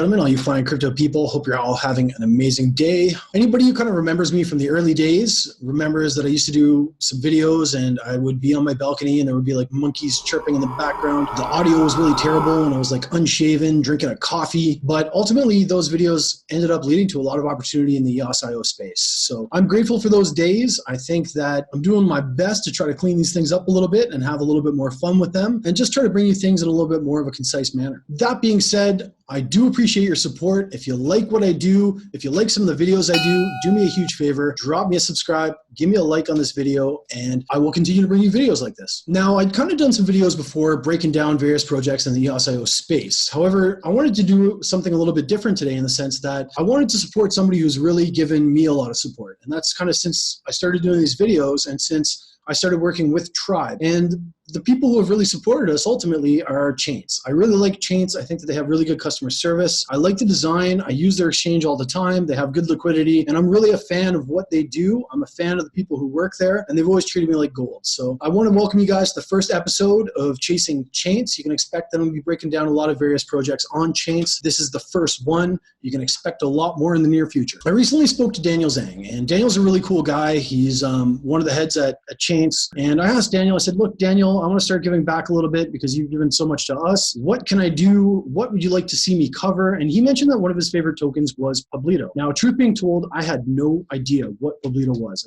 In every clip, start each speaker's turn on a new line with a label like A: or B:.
A: gentlemen, all you fine crypto people, hope you're all having an amazing day. Anybody who kind of remembers me from the early days remembers that I used to do some videos and I would be on my balcony and there would be like monkeys chirping in the background. The audio was really terrible and I was like unshaven, drinking a coffee. But ultimately, those videos ended up leading to a lot of opportunity in the EOS.io space. So I'm grateful for those days. I think that I'm doing my best to try to clean these things up a little bit and have a little bit more fun with them and just try to bring you things in a little bit more of a concise manner. That being said, I do appreciate your support. If you like what I do, if you like some of the videos I do me a huge favor, drop me a subscribe, give me a like on this video, and I will continue to bring you videos like this. Now, I'd kind of done some videos before breaking down various projects in the EOS.io space. However, I wanted to do something a little bit different today in the sense that I wanted to support somebody who's really given me a lot of support. And that's kind of since I started doing these videos and since I started working with Trybe. And the people who have really supported us ultimately are Chaince. I really like Chaince. I think that they have really good customer service. I like the design. I use their exchange all the time. They have good liquidity. And I'm really a fan of what they do. I'm a fan of the people who work there. And they've always treated me like gold. So I want to welcome you guys to the first episode of Chasing Chaince. You can expect that I'm going to be breaking down a lot of various projects on Chaince. This is the first one. You can expect a lot more in the near future. I recently spoke to Daniel Zhang. And Daniel's a really cool guy. He's one of the heads at Chaince. And I asked Daniel, I said, look, Daniel, I want to start giving back a little bit because you've given so much to us. What can I do? What would you like to see me cover? And he mentioned that one of his favorite tokens was Publyto. Now, truth being told, I had no idea what Publyto was.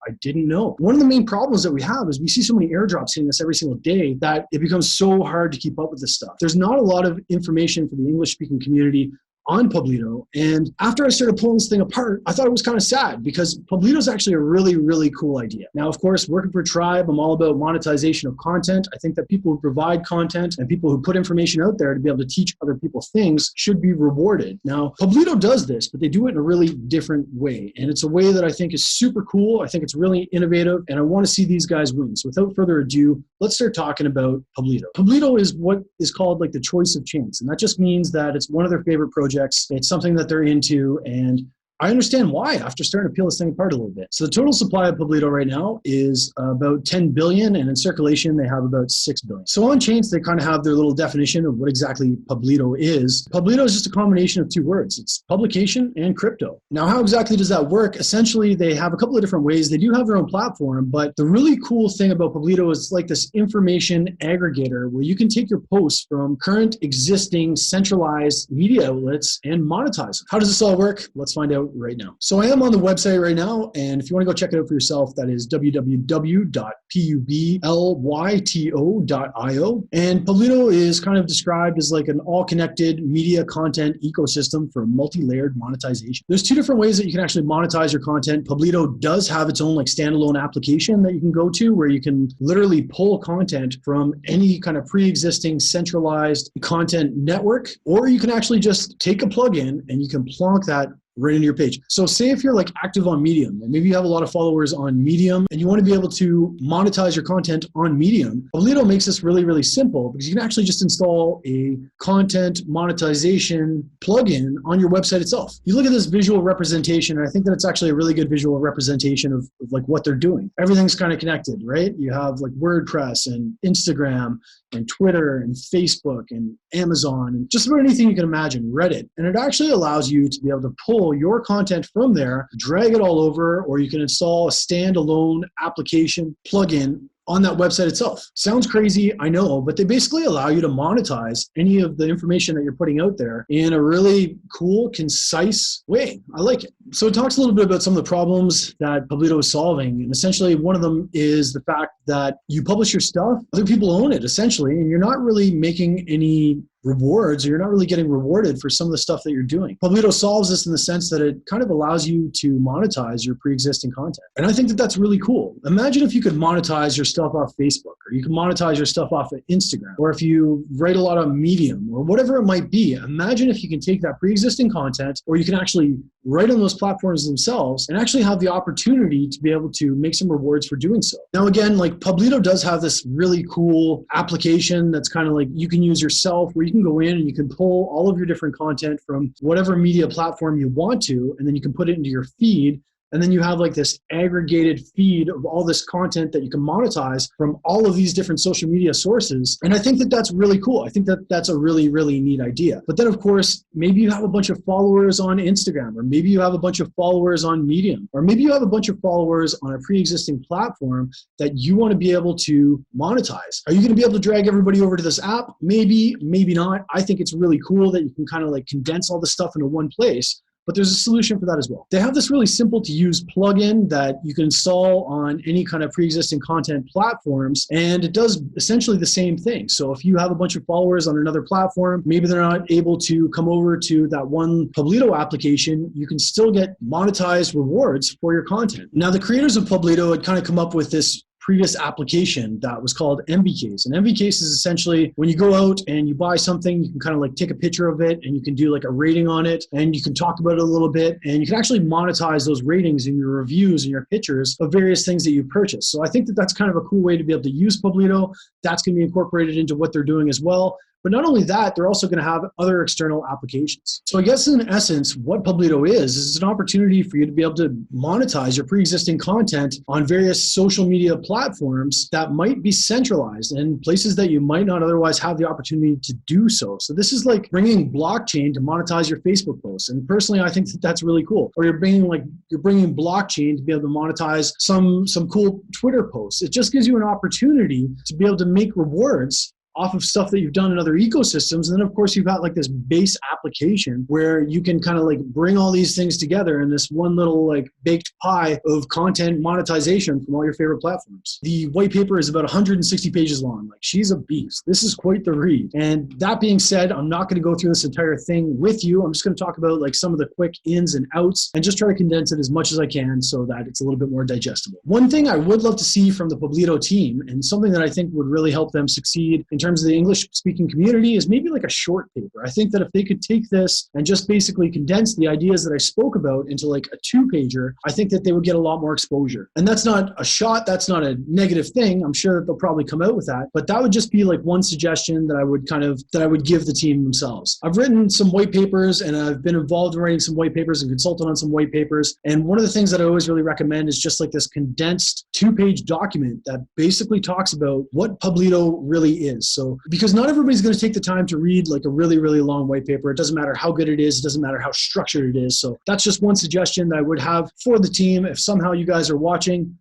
A: I didn't know. One of the main problems that we have is we see so many airdrops hitting us every single day that it becomes so hard to keep up with this stuff. There's not a lot of information for the English-speaking community on Publyto. And after I started pulling this thing apart, I thought it was kind of sad because Publyto is actually a really, really cool idea. Now, of course, working for Trybe, I'm all about monetization of content. I think that people who provide content and people who put information out there to be able to teach other people things should be rewarded. Now, Publyto does this, but they do it in a really different way. And it's a way that I think is super cool. I think it's really innovative, and I want to see these guys win. So without further ado, let's start talking about Publyto. Publyto is what is called like the choice of Chaince. And that just means that it's one of their favorite projects. It's something that they're into, and I understand why after starting to peel this thing apart a little bit. So the total supply of Publyto right now is about 10 billion, and in circulation, they have about 6 billion. So on Chaince, they kind of have their little definition of what exactly Publyto is. Publyto is just a combination of two words. It's publication and crypto. Now, how exactly does that work? Essentially, they have a couple of different ways. They do have their own platform, but the really cool thing about Publyto is like this information aggregator where you can take your posts from current existing centralized media outlets and monetize them. How does this all work? Let's find out right now. So I am on the website right now, and if you want to go check it out for yourself, that is www.publyto.io. And Publyto is kind of described as like an all-connected media content ecosystem for multi-layered monetization. There's two different ways that you can actually monetize your content. Publyto does have its own like standalone application that you can go to where you can literally pull content from any kind of pre-existing centralized content network, or you can actually just take a plugin and you can plonk that right into your page. So say if you're like active on Medium, and maybe you have a lot of followers on Medium and you want to be able to monetize your content on Medium, Publyto makes this really, really simple because you can actually just install a content monetization plugin on your website itself. You look at this visual representation, and I think that it's actually a really good visual representation of like what they're doing. Everything's kind of connected, right? You have like WordPress and Instagram and Twitter and Facebook and Amazon and just about anything you can imagine, Reddit. And it actually allows you to be able to pull your content from there, drag it all over, or you can install a standalone application plugin on that website itself. Sounds crazy, I know, but they basically allow you to monetize any of the information that you're putting out there in a really cool, concise way. I like it. So it talks a little bit about some of the problems that Publyto is solving. And essentially one of them is the fact that you publish your stuff, other people own it essentially, and you're not really making any rewards, or you're not really getting rewarded for some of the stuff that you're doing. Publyto solves this in the sense that it kind of allows you to monetize your pre-existing content. And I think that that's really cool. Imagine if you could monetize your stuff off Facebook, or you could monetize your stuff off of Instagram, or if you write a lot on Medium, or whatever it might be. Imagine if you can take that pre-existing content, or you can actually write on those platforms themselves and actually have the opportunity to be able to make some rewards for doing so. Now, again, like Publyto does have this really cool application that's kind of like you can use yourself, where you can go in and you can pull all of your different content from whatever media platform you want to, and then you can put it into your feed And then you have like this aggregated feed of all this content that you can monetize from all of these different social media sources. And I think that that's really cool. I think that that's a really, really neat idea. But then of course, maybe you have a bunch of followers on Instagram, or maybe you have a bunch of followers on Medium, or maybe you have a bunch of followers on a pre-existing platform that you want to be able to monetize. Are you going to be able to drag everybody over to this app? Maybe, maybe not. I think it's really cool that you can kind of like condense all this stuff into one place. But there's a solution for that as well. They have this really simple to use plugin that you can install on any kind of pre-existing content platforms, and it does essentially the same thing. So if you have a bunch of followers on another platform, maybe they're not able to come over to that one Publyto application, you can still get monetized rewards for your content. Now, the creators of Publyto had kind of come up with this previous application that was called MVCase. And MVCase is essentially when you go out and you buy something, you can kind of like take a picture of it and you can do like a rating on it and you can talk about it a little bit and you can actually monetize those ratings in your reviews and your pictures of various things that you purchase. So I think that that's kind of a cool way to be able to use Publyto. That's going to be incorporated into what they're doing as well. But not only that, they're also going to have other external applications. So I guess in essence, what Publyto is an opportunity for you to be able to monetize your pre-existing content on various social media platforms that might be centralized and places that you might not otherwise have the opportunity to do so. So this is like bringing blockchain to monetize your Facebook posts. And personally, I think that that's really cool. Or you're bringing blockchain to be able to monetize some cool Twitter posts. It just gives you an opportunity to be able to make rewards off of stuff that you've done in other ecosystems. And then of course you've got like this base application where you can kind of like bring all these things together in this one little like baked pie of content monetization from all your favorite platforms. The white paper is about 160 pages long. Like, she's a beast. This is quite the read. And that being said, I'm not going to go through this entire thing with you. I'm just going to talk about like some of the quick ins and outs and just try to condense it as much as I can so that it's a little bit more digestible. One thing I would love to see from the Publyto team, and something that I think would really help them succeed in terms of the English-speaking community, is maybe like a short paper. I think that if they could take this and just basically condense the ideas that I spoke about into like a 2-pager, I think that they would get a lot more exposure. And that's not a shot, that's not a negative thing. I'm sure that they'll probably come out with that, but that would just be like one suggestion that I would give the team themselves. I've written some white papers and I've been involved in writing some white papers and consulted on some white papers. And one of the things that I always really recommend is just like this condensed 2-page document that basically talks about what Publyto really is. So because not everybody's going to take the time to read like a really, really long white paper. It doesn't matter how good it is. It doesn't matter how structured it is. So that's just one suggestion that I would have for the team. If somehow you guys are watching,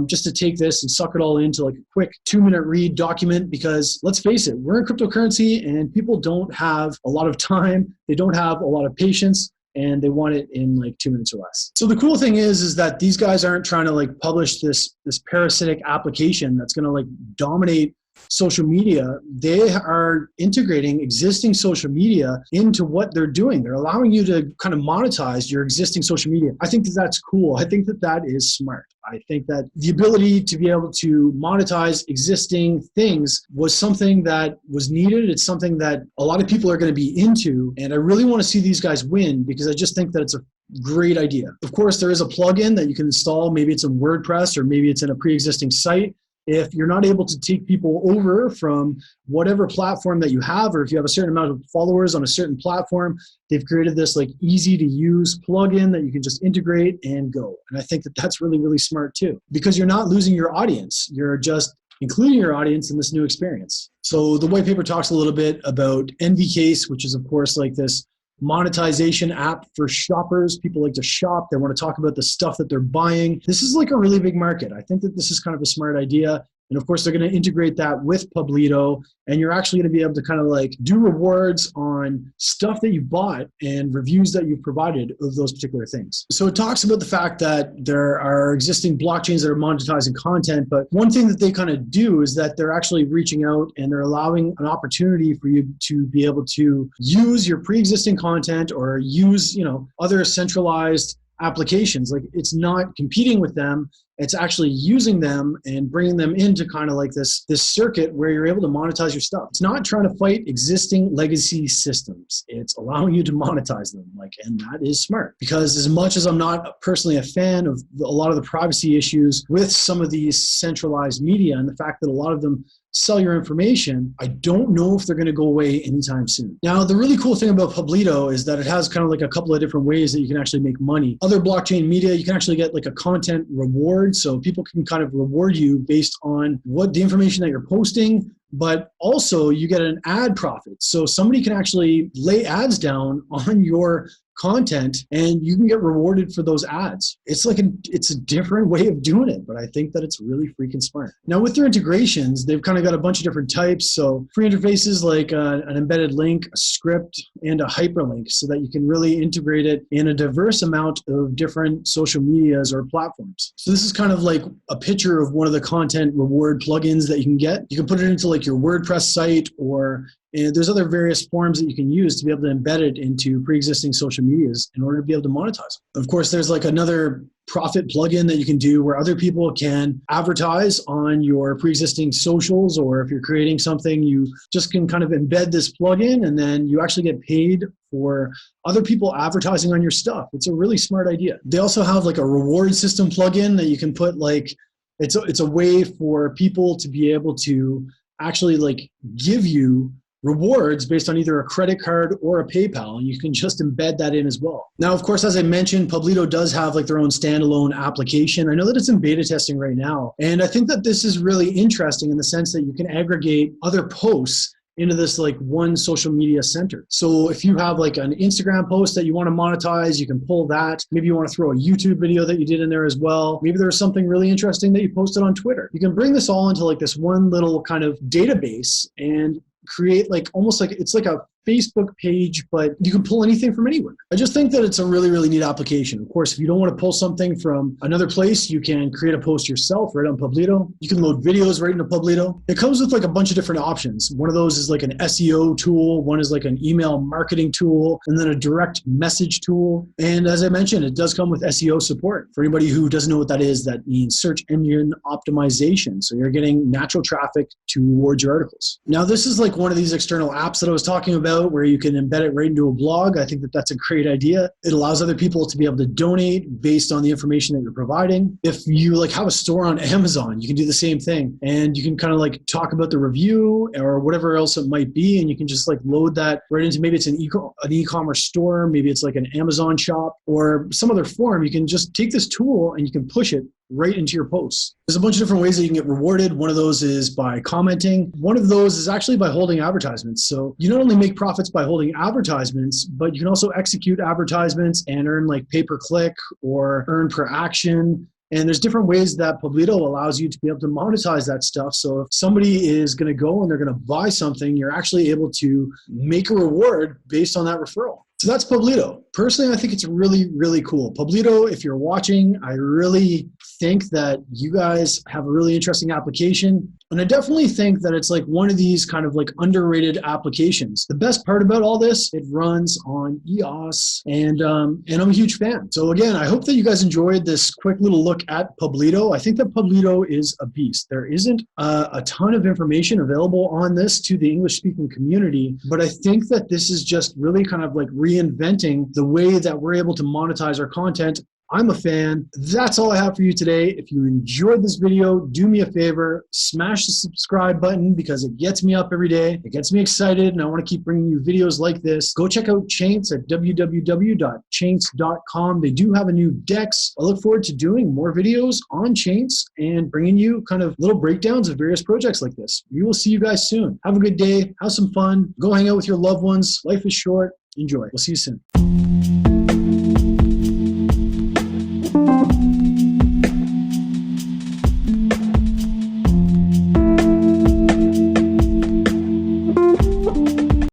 A: just to take this and suck it all into like a quick 2-minute read document, because let's face it, we're in cryptocurrency and people don't have a lot of time. They don't have a lot of patience, and they want it in like 2 minutes or less. So the cool thing is that these guys aren't trying to like publish this parasitic application that's going to like dominate social media. They are integrating existing social media into what they're doing. They're allowing you to kind of monetize your existing social media. I think that that's cool. I think that that is smart. I think that the ability to be able to monetize existing things was something that was needed. It's something that a lot of people are going to be into. And I really want to see these guys win because I just think that it's a great idea. Of course, there is a plugin that you can install. Maybe it's in WordPress or maybe it's in a pre-existing site. If you're not able to take people over from whatever platform that you have, or if you have a certain amount of followers on a certain platform, they've created this like easy to use plugin that you can just integrate and go. And I think that that's really, really smart too, because you're not losing your audience. You're just including your audience in this new experience. So the white paper talks a little bit about MVCase, which is of course like this monetization app for shoppers. People like to shop. They want to talk about the stuff that they're buying. This is like a really big market. I think that this is kind of a smart idea. And of course, they're going to integrate that with Publyto, and you're actually going to be able to kind of like do rewards on stuff that you bought and reviews that you've provided of those particular things. So it talks about the fact that there are existing blockchains that are monetizing content, but one thing that they kind of do is that they're actually reaching out and they're allowing an opportunity for you to be able to use your pre-existing content or use, you know, other centralized applications. Like, it's not competing with them, it's actually using them and bringing them into kind of like this circuit where you're able to monetize your stuff. It's not trying to fight existing legacy systems. It's allowing you to monetize them. And that is smart, because as much as I'm not personally a fan of a lot of the privacy issues with some of these centralized media and the fact that a lot of them sell your information, I don't know if they're going to go away anytime soon. Now, the really cool thing about Publyto is that it has kind of like a couple of different ways that you can actually make money. Other blockchain media, you can actually get like a content reward. So people can kind of reward you based on what the information that you're posting, but also you get an ad profit. So somebody can actually lay ads down on your content and you can get rewarded for those ads. It's a different way of doing it, but I think that it's really freaking smart. Now with their integrations, they've kind of got a bunch of different types. So free interfaces like an embedded link, a script, and a hyperlink so that you can really integrate it in a diverse amount of different social medias or platforms. So this is kind of like a picture of one of the content reward plugins that you can get. You can put it into like your WordPress site, or and there's other various forms that you can use to be able to embed it into pre-existing social medias in order to be able to monetize. Of course, there's like another profit plugin that you can do where other people can advertise on your pre-existing socials, or if you're creating something, you just can kind of embed this plugin and then you actually get paid for other people advertising on your stuff. It's a really smart idea. They also have like a reward system plugin that you can put like, it's a way for people to be able to actually like give you rewards based on either a credit card or a PayPal, and you can just embed that in as well. Now, of course, as I mentioned, Publyto does have like their own standalone application. I know that it's in beta testing right now, and I think that this is really interesting in the sense that you can aggregate other posts into this like one social media center. So if you have like an Instagram post that you want to monetize, you can pull that. Maybe you want to throw a YouTube video that you did in there as well. Maybe there's something really interesting that you posted on Twitter. You can bring this all into like this one little kind of database and create like almost like it's like a Facebook page, but you can pull anything from anywhere. I just think that it's a really, really neat application. Of course, if you don't want to pull something from another place, you can create a post yourself right on Publyto. You can load videos right into Publyto. It comes with like a bunch of different options. One of those is like an SEO tool. One is like an email marketing tool, and then a direct message tool. And as I mentioned, it does come with SEO support. For anybody who doesn't know what that is, that means search engine optimization. So you're getting natural traffic towards your articles. Now, this is like one of these external apps that I was talking about, where you can embed it right into a blog. I think that that's a great idea. It allows other people to be able to donate based on the information that you're providing. If you like have a store on Amazon, you can do the same thing, and you can kind of like talk about the review or whatever else it might be, and you can just like load that right into, maybe it's an e-commerce store, maybe it's like an Amazon shop or some other form. You can just take this tool and you can push it right into your posts. There's a bunch of different ways that you can get rewarded. One of those is by commenting. One of those is actually by holding advertisements. So you not only make profits by holding advertisements, but you can also execute advertisements and earn like pay-per-click or earn per action. And there's different ways that Publyto allows you to be able to monetize that stuff. So if somebody is going to go and they're going to buy something, you're actually able to make a reward based on that referral. So that's Publyto. Personally, I think it's really, really cool. Publyto, if you're watching, I really think that you guys have a really interesting application. And I definitely think that it's like one of these kind of like underrated applications. The best part about all this, it runs on EOS, and I'm a huge fan. So again, I hope that you guys enjoyed this quick little look at Publyto. I think that Publyto is a beast. There isn't a ton of information available on this to the English-speaking community, but I think that this is just really kind of like reinventing the way that we're able to monetize our content. I'm a fan. That's all I have for you today. If you enjoyed this video, do me a favor, smash the subscribe button because it gets me up every day. It gets me excited, and I want to keep bringing you videos like this. Go check out Chaince at www.chaince.com. They do have a new DEX. I look forward to doing more videos on Chaince and bringing you kind of little breakdowns of various projects like this. We will see you guys soon. Have a good day. Have some fun. Go hang out with your loved ones. Life is short. Enjoy. We'll see you soon.